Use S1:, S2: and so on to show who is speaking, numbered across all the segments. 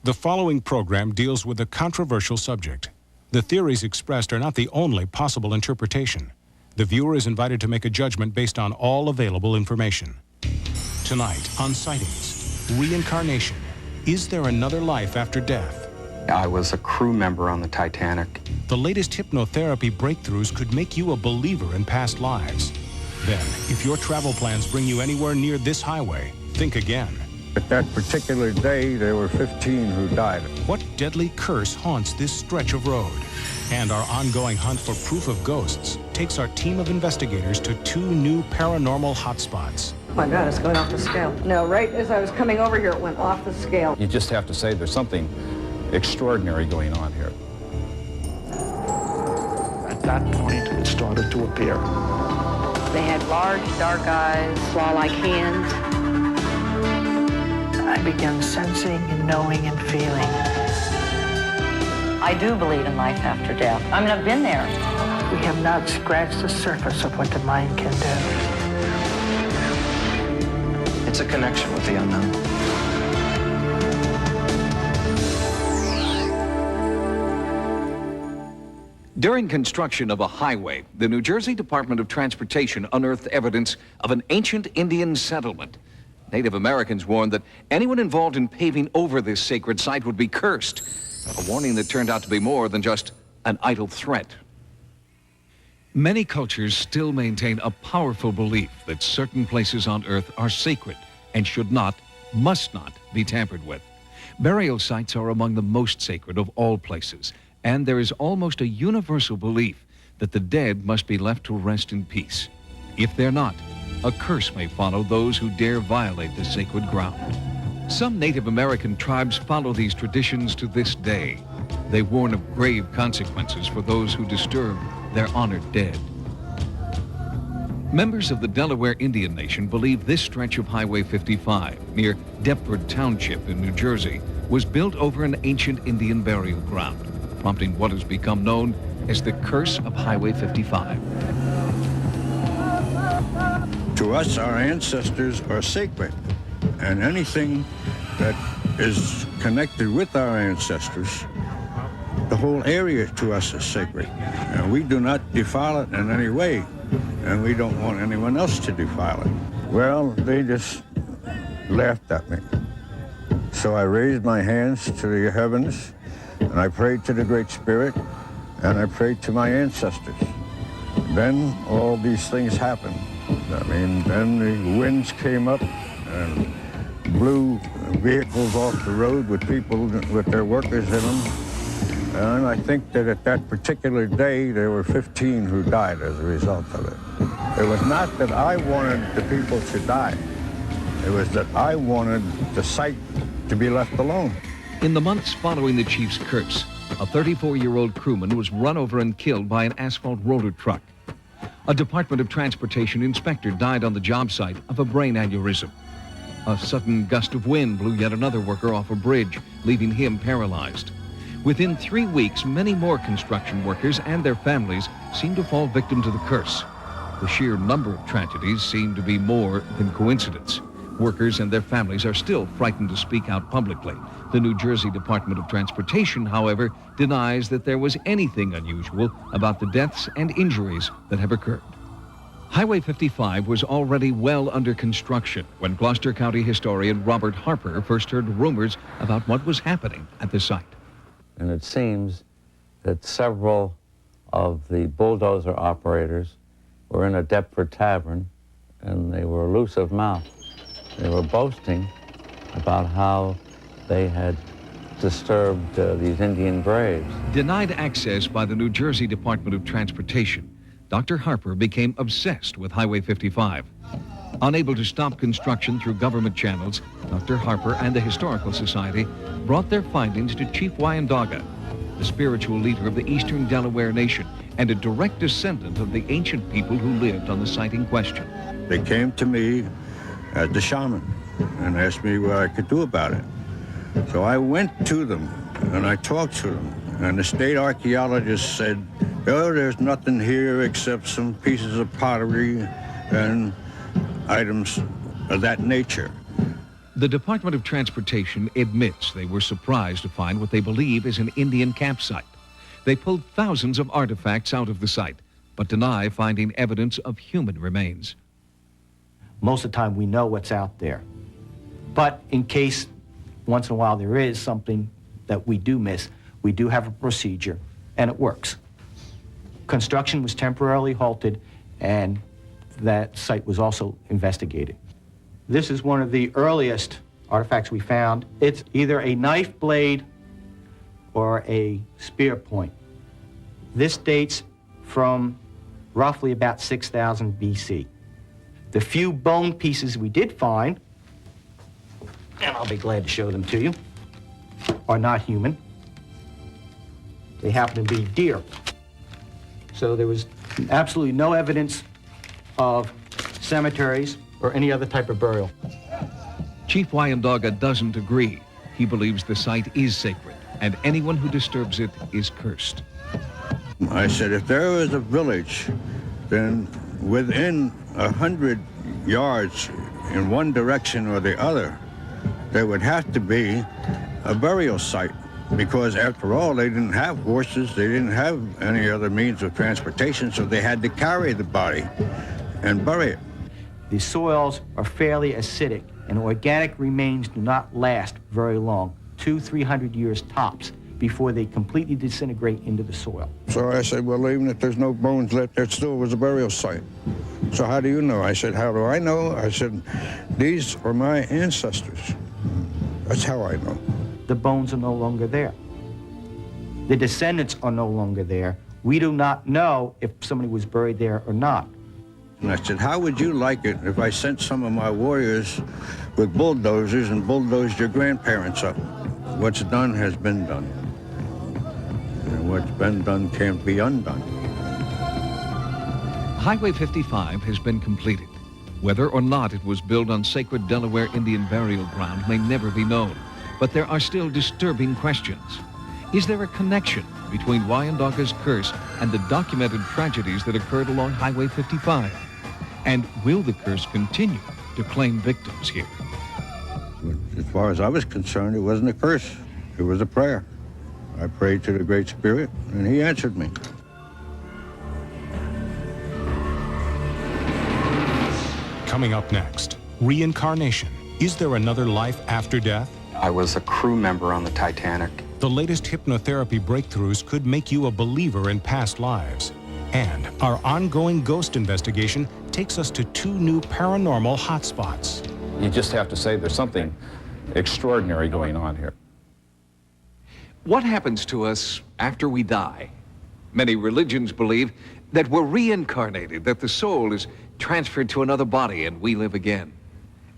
S1: The following program deals with a controversial subject. The theories expressed are not the only possible interpretation. The viewer is invited to make a judgment based on all available information. Tonight on Sightings, reincarnation. Is there another life after death?
S2: I was a crew member on the Titanic.
S1: The latest hypnotherapy breakthroughs could make you a believer in past lives. Then, if your travel plans bring you anywhere near this highway, think again.
S3: At that particular day, there were 15 who died.
S1: What deadly curse haunts this stretch of road? And our ongoing hunt for proof of ghosts takes our team of investigators to 2 new paranormal hotspots.
S4: Oh my God, it's going off the scale. No, right as I was coming over here, it went off the scale.
S5: You just have to say there's something extraordinary going on here.
S6: At that point, it started to appear.
S4: They had large, dark eyes, claw-like hands.
S7: I began sensing and knowing and feeling.
S8: I do believe in life after death. I mean, I've been there.
S7: We have not scratched the surface of what the mind can do.
S6: It's a connection with the unknown.
S9: During construction of a highway, the New Jersey Department of Transportation unearthed evidence of an ancient Indian settlement. Native Americans warned that anyone involved in paving over this sacred site would be cursed. A warning that turned out to be more than just an idle threat. Many cultures still maintain a powerful belief that certain places on Earth are sacred and should not, must not, be tampered with. Burial sites are among the most sacred of all places, and there is almost a universal belief that the dead must be left to rest in peace. If they're not, a curse may follow those who dare violate the sacred ground. Some Native American tribes follow these traditions to this day. They warn of grave consequences for those who disturb their honored dead. Members of the Delaware Indian Nation believe this stretch of Highway 55 near Deptford Township in New Jersey was built over an ancient Indian burial ground, prompting what has become known as the Curse of Highway 55.
S3: To us, our ancestors are sacred, and anything that is connected with our ancestors, the whole area to us is sacred. And we do not defile it in any way, and we don't want anyone else to defile it. Well, they just laughed at me. So I raised my hands to the heavens, and I prayed to the Great Spirit, and I prayed to my ancestors. Then all these things happened. I mean, then the winds came up and blew vehicles off the road with people, with their workers in them. And I think that at that particular day, there were 15 who died as a result of it. It was not that I wanted the people to die. It was that I wanted the site to be left alone.
S9: In the months following the chief's curse, a 34-year-old crewman was run over and killed by an asphalt roller truck. A Department of Transportation inspector died on the job site of a brain aneurysm. A sudden gust of wind blew yet another worker off a bridge, leaving him paralyzed. Within 3 weeks, many more construction workers and their families seemed to fall victim to the curse. The sheer number of tragedies seemed to be more than coincidence. Workers and their families are still frightened to speak out publicly. The New Jersey Department of Transportation, however, denies that there was anything unusual about the deaths and injuries that have occurred. Highway 55 was already well under construction when Gloucester County historian Robert Harper first heard rumors about what was happening at the site.
S10: And it seems that several of the bulldozer operators were in a Deptford tavern, and they were loose-of-mouth. They were boasting about how they had disturbed these Indian graves.
S9: Denied access by the New Jersey Department of Transportation, Dr. Harper became obsessed with Highway 55. Unable to stop construction through government channels, Dr. Harper and the Historical Society brought their findings to Chief Wyandoga, the spiritual leader of the Eastern Delaware Nation and a direct descendant of the ancient people who lived on the site in question.
S3: They came to me as the shaman and asked me what I could do about it. So I went to them and I talked to them, and the state archaeologist said, oh, there's nothing here except some pieces of pottery and items of that nature.
S9: The Department of Transportation admits they were surprised to find what they believe is an Indian campsite. They pulled thousands of artifacts out of the site, but deny finding evidence of human remains.
S7: Most of the time we know what's out there. But in case once in a while there is something that we do miss, we do have a procedure, and it works. Construction was temporarily halted, and that site was also investigated. This is one of the earliest artifacts we found. It's either a knife blade or a spear point. This dates from roughly about 6,000 BC. The few bone pieces we did find, and I'll be glad to show them to you, are not human. They happen to be deer. So there was absolutely no evidence of cemeteries or any other type of burial.
S9: Chief Wyandotte doesn't agree. He believes the site is sacred, and anyone who disturbs it is cursed.
S3: I said, if there was a village, then within 100 yards in one direction or the other, there would have to be a burial site. Because after all, they didn't have horses, they didn't have any other means of transportation, so they had to carry the body and bury it.
S7: The soils are fairly acidic, and organic remains do not last very long, 200-300 years tops, before they completely disintegrate into the soil.
S3: So I said, well, even if there's no bones left, there still was a burial site. So how do you know? I said, how do I know? I said, these are my ancestors. That's how I know.
S7: The bones are no longer there. The descendants are no longer there. We do not know if somebody was buried there or not.
S3: And I said, how would you like it if I sent some of my warriors with bulldozers and bulldozed your grandparents up? What's done has been done. And what's been done can't be undone.
S9: Highway 55 has been completed. Whether or not it was built on sacred Delaware Indian burial ground may never be known. But there are still disturbing questions. Is there a connection between Wyandotte's curse and the documented tragedies that occurred along Highway 55? And will the curse continue to claim victims here?
S3: As far as I was concerned, it wasn't a curse. It was a prayer. I prayed to the Great Spirit, and he answered me.
S1: Coming up next, reincarnation. Is there another life after death?
S2: I was a crew member on the Titanic.
S1: The latest hypnotherapy breakthroughs could make you a believer in past lives. And our ongoing ghost investigation takes us to 2 new paranormal hotspots.
S5: You just have to say there's something extraordinary going on here.
S9: What happens to us after we die? Many religions believe that we're reincarnated, that the soul is transferred to another body and we live again.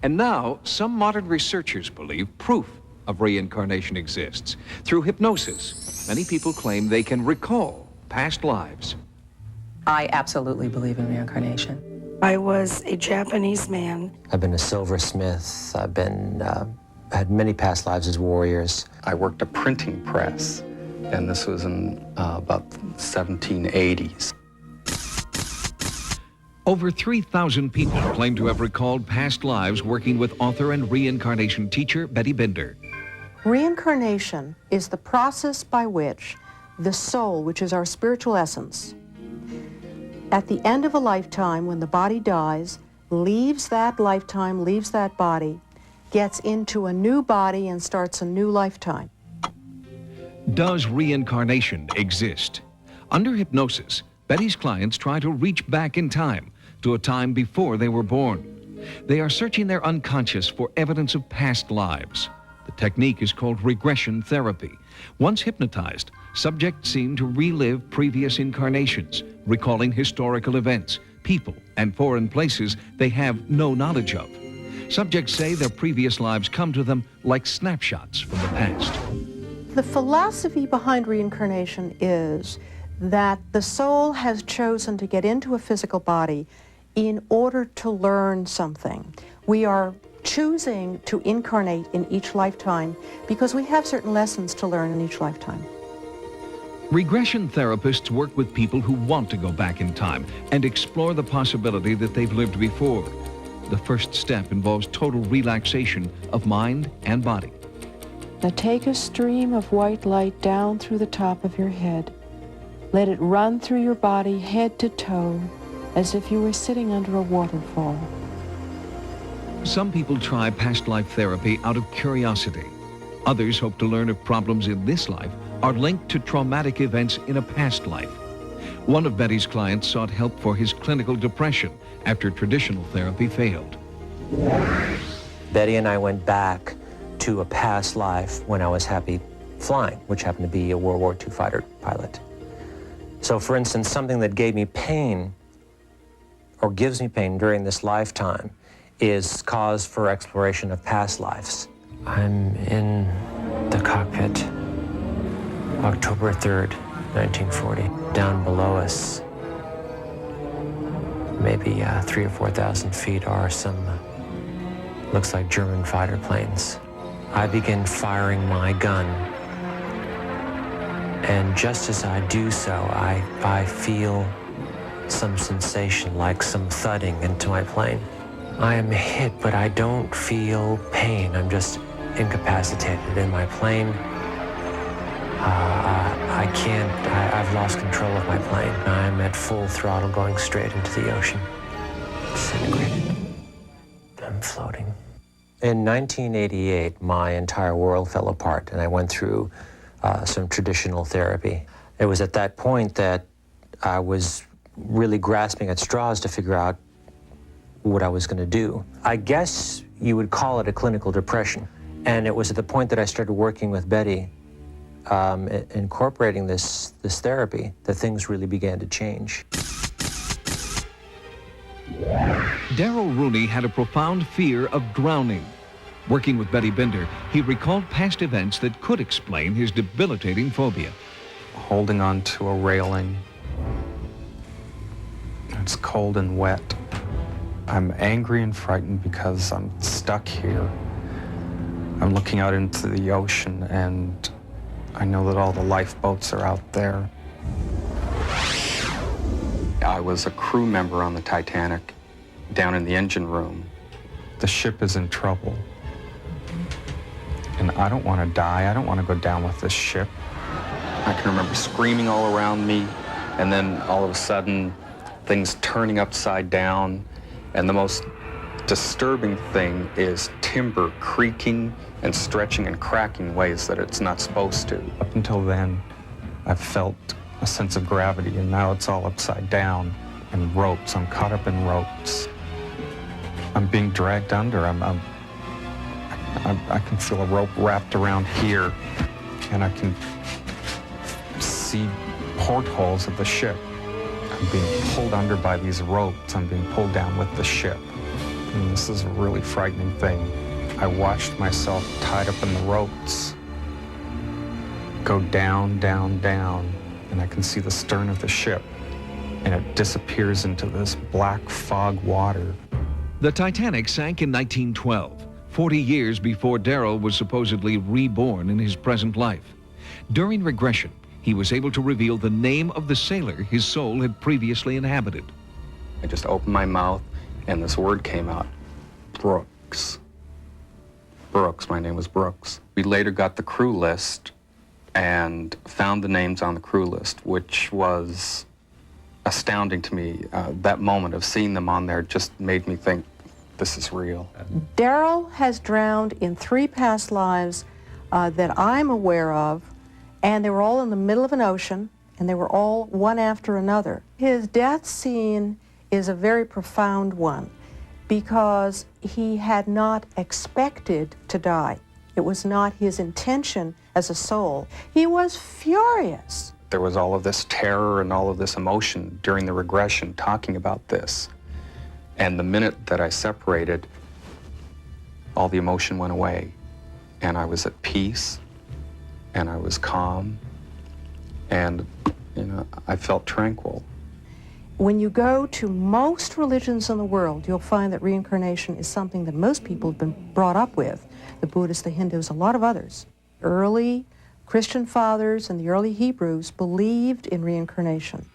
S9: And now, some modern researchers believe proof of reincarnation exists. Through hypnosis, many people claim they can recall past lives.
S4: I absolutely believe in reincarnation.
S11: I was a Japanese man.
S12: I've been a silversmith. I've had many past lives as warriors.
S2: I worked a printing press, and this was in about 1780s.
S9: Over 3,000 people claim to have recalled past lives working with author and reincarnation teacher Betty Binder.
S13: Reincarnation is the process by which the soul, which is our spiritual essence, at the end of a lifetime, when the body dies, leaves that lifetime, leaves that body, gets into a new body and starts a new lifetime.
S9: Does reincarnation exist? Under hypnosis, Betty's clients try to reach back in time to a time before they were born. They are searching their unconscious for evidence of past lives. The technique is called regression therapy. Once hypnotized, subjects seem to relive previous incarnations, recalling historical events, people, and foreign places they have no knowledge of. Subjects say their previous lives come to them like snapshots from the past.
S13: The philosophy behind reincarnation is that the soul has chosen to get into a physical body in order to learn something. We are choosing to incarnate in each lifetime because we have certain lessons to learn in each lifetime.
S9: Regression therapists work with people who want to go back in time and explore the possibility that they've lived before. The first step involves total relaxation of mind and body.
S11: Now take a stream of white light down through the top of your head. Let it run through your body head to toe, as if you were sitting under a waterfall.
S9: Some people try past life therapy out of curiosity. Others hope to learn if problems in this life are linked to traumatic events in a past life. One of Betty's clients sought help for his clinical depression after traditional therapy failed.
S12: Betty and I went back to a past life when I was happy flying, which happened to be a World War II fighter pilot. So for instance, something that gave me pain or gives me pain during this lifetime is cause for exploration of past lives. I'm in the cockpit, October 3rd, 1940. Down below us, maybe 3,000 or 4,000 feet, are some, looks like German fighter planes. I begin firing my gun, and just as I do so, I feel some sensation, like some thudding into my plane. I am hit, but I don't feel pain. I'm just incapacitated in my plane. I've lost control of my plane. I'm at full throttle going straight into the ocean. Disintegrated. I'm floating. In 1988, my entire world fell apart, and I went through some traditional therapy. It was at that point that I was really grasping at straws to figure out what I was going to do. I guess you would call it a clinical depression. And it was at the point that I started working with Betty, incorporating this therapy, that things really began to change.
S9: Darrell Rooney had a profound fear of drowning. Working with Betty Binder, he recalled past events that could explain his debilitating phobia.
S2: Holding on to a railing. It's cold and wet. I'm angry and frightened because I'm stuck here. I'm looking out into the ocean, and I know that all the lifeboats are out there. I was a crew member on the Titanic, down in the engine room. The ship is in trouble. And I don't want to die. I don't want to go down with this ship. I can remember screaming all around me, and then all of a sudden, things turning upside down. And the most disturbing thing is timber creaking and stretching and cracking ways that it's not supposed to. Up until then, I've felt a sense of gravity, and now it's all upside down. And ropes, I'm caught up in ropes. I'm being dragged under. I can feel a rope wrapped around here, and I can see portholes of the ship. I'm being pulled under by these ropes. I'm being pulled down with the ship. And this is a really frightening thing. I watched myself tied up in the ropes go down, down, down, and I can see the stern of the ship, and it disappears into this black fog water.
S9: The Titanic sank in 1912, 40 years before Darrell was supposedly reborn in his present life. During regression, he was able to reveal the name of the sailor his soul had previously inhabited.
S2: I just opened my mouth, and this word came out, Brooks. Brooks, my name was Brooks. We later got the crew list and found the names on the crew list, which was astounding to me. That moment of seeing them on there just made me think, this is real.
S13: Darrell has drowned in 3 past lives that I'm aware of, and they were all in the middle of an ocean, and they were all one after another. His death scene is a very profound one because he had not expected to die. It was not his intention as a soul. He was furious.
S2: There was all of this terror and all of this emotion during the regression talking about this. And the minute that I separated, all the emotion went away. And I was at peace, and I was calm, and, I felt tranquil.
S13: When you go to most religions in the world, you'll find that reincarnation is something that most people have been brought up with. The Buddhists, the Hindus, a lot of others. Early Christian fathers and the early Hebrews believed in reincarnation.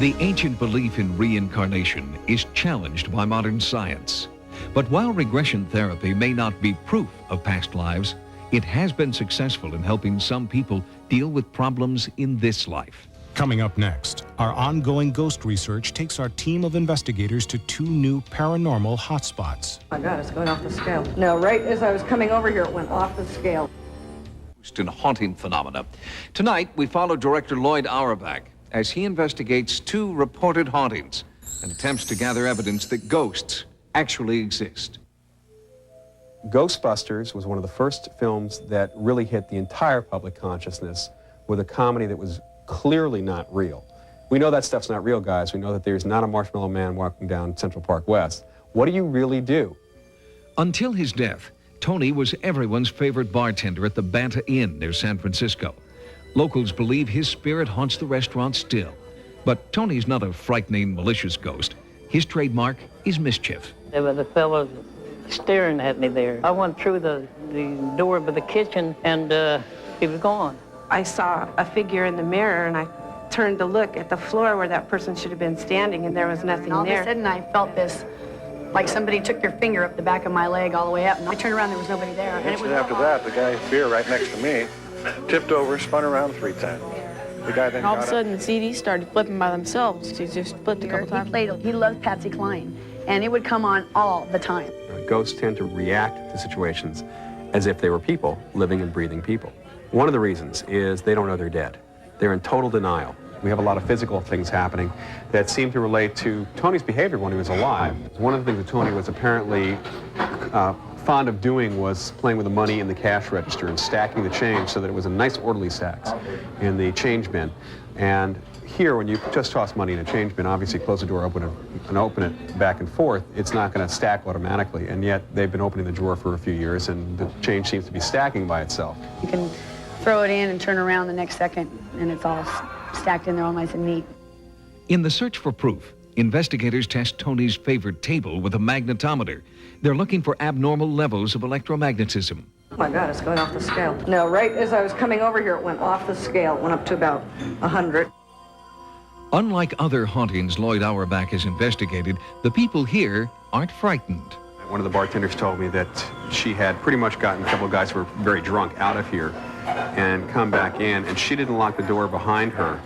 S9: The ancient belief in reincarnation is challenged by modern science. But while regression therapy may not be proof of past lives, it has been successful in helping some people deal with problems in this life.
S1: Coming up next, our ongoing ghost research takes our team of investigators to 2 new paranormal hotspots.
S4: Oh my God, it's going off the scale. No, right as I was coming over here, it went off the scale.
S9: And haunting phenomena. Tonight, we follow director Lloyd Auerbach as he investigates 2 reported hauntings and attempts to gather evidence that ghosts actually exist.
S14: Ghostbusters was one of the first films that really hit the entire public consciousness with a comedy that was clearly not real. We know that stuff's not real, guys. We know that there's not a marshmallow man walking down Central Park West. What do you really do?
S9: Until his death, Tony was everyone's favorite bartender at the Banta Inn near San Francisco. Locals believe his spirit haunts the restaurant still. But Tony's not a frightening, malicious ghost. His trademark is mischief.
S8: There was a fellow staring at me there. I went through the door of the kitchen, and he was gone.
S15: I saw a figure in the mirror, and I turned to look at the floor where that person should have been standing, and there was nothing
S16: all
S15: there.
S16: All of a sudden, I felt this, like somebody took their finger up the back of my leg all the way up, and I turned around, there was nobody there. And it was
S6: after that, the guy beer right next to me tipped over, spun around 3 times. The guy then
S17: all of a sudden, the CDs started flipping by themselves. He just flipped a couple times.
S16: He loved Patsy Cline, and it would come on all the time.
S14: Ghosts tend to react to situations as if they were people, living and breathing people. One of the reasons is they don't know they're dead. They're in total denial. We have a lot of physical things happening that seem to relate to Tony's behavior when he was alive. One of the things that Tony was apparently fond of doing was playing with the money in the cash register and stacking the change so that it was a nice orderly stacks in the change bin. And here, when you just toss money in a change bin, obviously close the door, open it back and forth, it's not going to stack automatically. And yet they've been opening the drawer for a few years, and the change seems to be stacking by itself.
S16: You can throw it in and turn around the next second, and it's all stacked in there all nice and neat.
S9: In the search for proof, investigators test Tony's favorite table with a magnetometer. They're looking for abnormal levels of electromagnetism.
S4: Oh my God, it's going off the scale. No, right as I was coming over here, it went off the scale. It went up to about 100.
S9: Unlike other hauntings Lloyd Auerbach has investigated, the people here aren't frightened.
S14: One of the bartenders told me that she had pretty much gotten a couple of guys who were very drunk out of here and come back in, and she didn't lock the door behind her,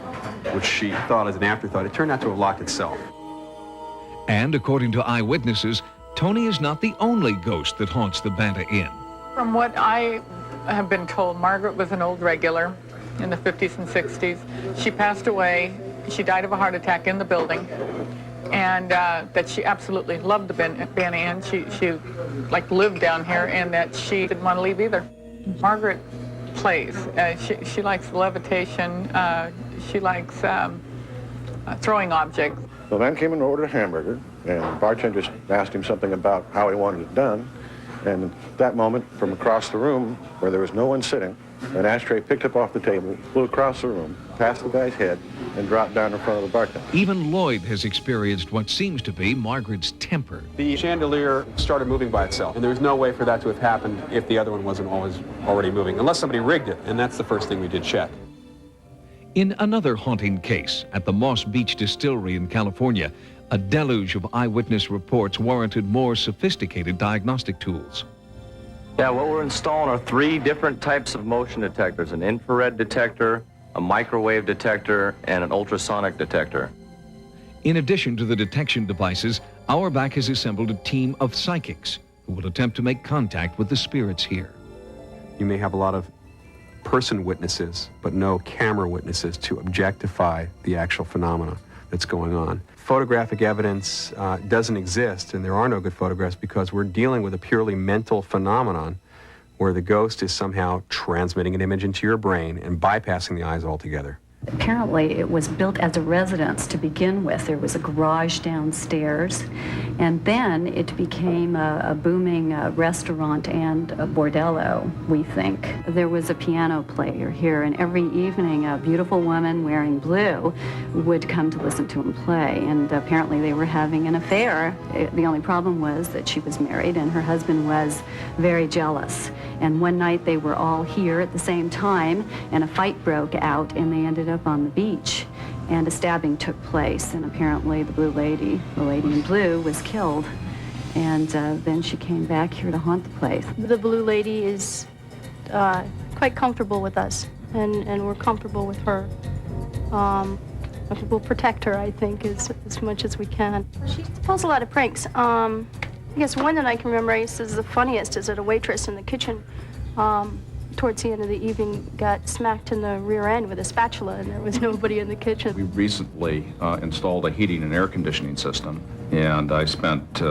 S14: which she thought as an afterthought. It turned out to have locked itself.
S9: And according to eyewitnesses, Tony is not the only ghost that haunts the Banta Inn.
S18: From what I have been told, Margaret was an old regular in the 50s and 60s. She passed away. She died of a heart attack in the building, and that she absolutely loved the Banta Inn. She like lived down here, and that she didn't want to leave either. Margaret plays. She likes levitation. She likes throwing objects.
S6: The man came and ordered a hamburger, and the bartender asked him something about how he wanted it done. And at that moment, from across the room, where there was no one sitting, an ashtray picked up off the table, flew across the room, past the guy's head, and dropped down in front of the bartender.
S9: Even Lloyd has experienced what seems to be Margaret's temper.
S14: The chandelier started moving by itself, and there was no way for that to have happened if the other one wasn't already moving, unless somebody rigged it, and that's the first thing we did check.
S9: In another haunting case at the Moss Beach Distillery in California, a deluge of eyewitness reports warranted more sophisticated diagnostic tools.
S2: Yeah, what we're installing are 3 different types of motion detectors: an infrared detector, a microwave detector, and an ultrasonic detector.
S9: In addition to the detection devices, Auerbach has assembled a team of psychics who will attempt to make contact with the spirits here.
S14: You may have a lot of person witnesses, but no camera witnesses to objectify the actual phenomena that's going on. Photographic evidence doesn't exist, and there are no good photographs because we're dealing with a purely mental phenomenon where the ghost is somehow transmitting an image into your brain and bypassing the eyes altogether.
S19: Apparently, it was built as a residence to begin with. There was a garage downstairs, and then it became a booming restaurant and a bordello, we think. There was a piano player here, and every evening a beautiful woman wearing blue would come to listen to him play, and apparently they were having an affair. The only problem was that she was married, and her husband was very jealous. And one night they were all here at the same time, and a fight broke out, and they ended up on the beach. and a stabbing took place, and apparently the lady in blue, was killed. And then she came back here to haunt the place.
S17: The blue lady is quite comfortable with us, and we're comfortable with her. We'll protect her, I think, as much as we can. She pulls a lot of pranks. I guess one that I can remember is the funniest is that a waitress in the kitchen towards the end of the evening got smacked in the rear end with a spatula, and there was nobody in the kitchen.
S5: We recently installed a heating and air conditioning system, and I spent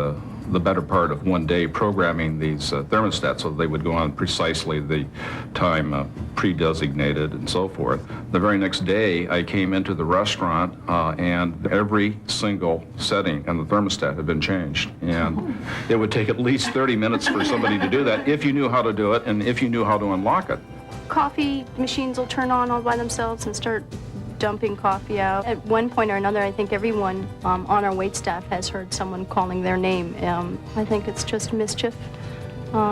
S5: the better part of one day programming these thermostats so they would go on precisely the time pre-designated and so forth. The very next day, I came into the restaurant and every single setting and the thermostat had been changed. And it would take at least 30 minutes for somebody to do that if you knew how to do it and if you knew how to unlock it.
S17: Coffee machines will turn on all by themselves and start dumping coffee out. At one point or another, I think everyone on our waitstaff has heard someone calling their name. I think it's just mischief.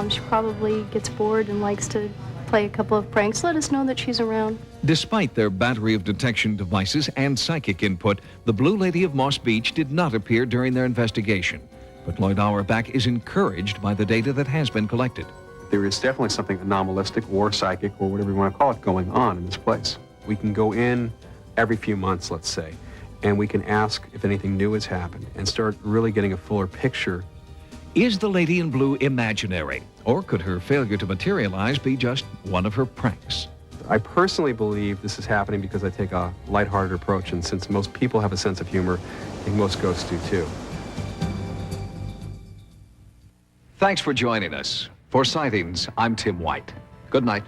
S17: She probably gets bored and likes to play a couple of pranks. Let us know that she's around.
S9: Despite their battery of detection devices and psychic input, the Blue Lady of Moss Beach did not appear during their investigation. But Lloyd Auerbach is encouraged by the data that has been collected.
S14: There is definitely something anomalistic or psychic or whatever you want to call it going on in this place. We can go in every few months, let's say, and we can ask if anything new has happened and start really getting a fuller picture.
S9: Is the Lady in Blue imaginary, or could her failure to materialize be just one of her pranks?
S14: I personally believe this is happening because I take a lighthearted approach, and since most people have a sense of humor, I think most ghosts do too.
S9: Thanks for joining us. For Sightings, I'm Tim White. Good night.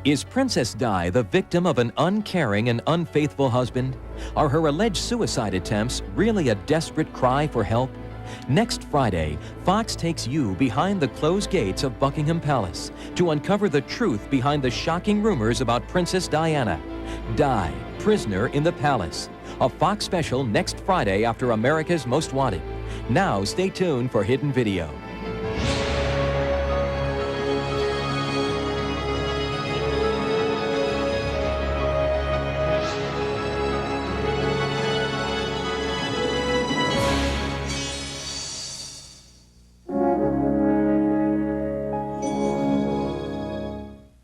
S20: Is Princess Di the victim of an uncaring and unfaithful husband? Are her alleged suicide attempts really a desperate cry for help? Next Friday, Fox takes you behind the closed gates of Buckingham Palace to uncover the truth behind the shocking rumors about Princess Diana. Di, Prisoner in the Palace. A Fox special next Friday after America's Most Wanted. Now stay tuned for Hidden Video.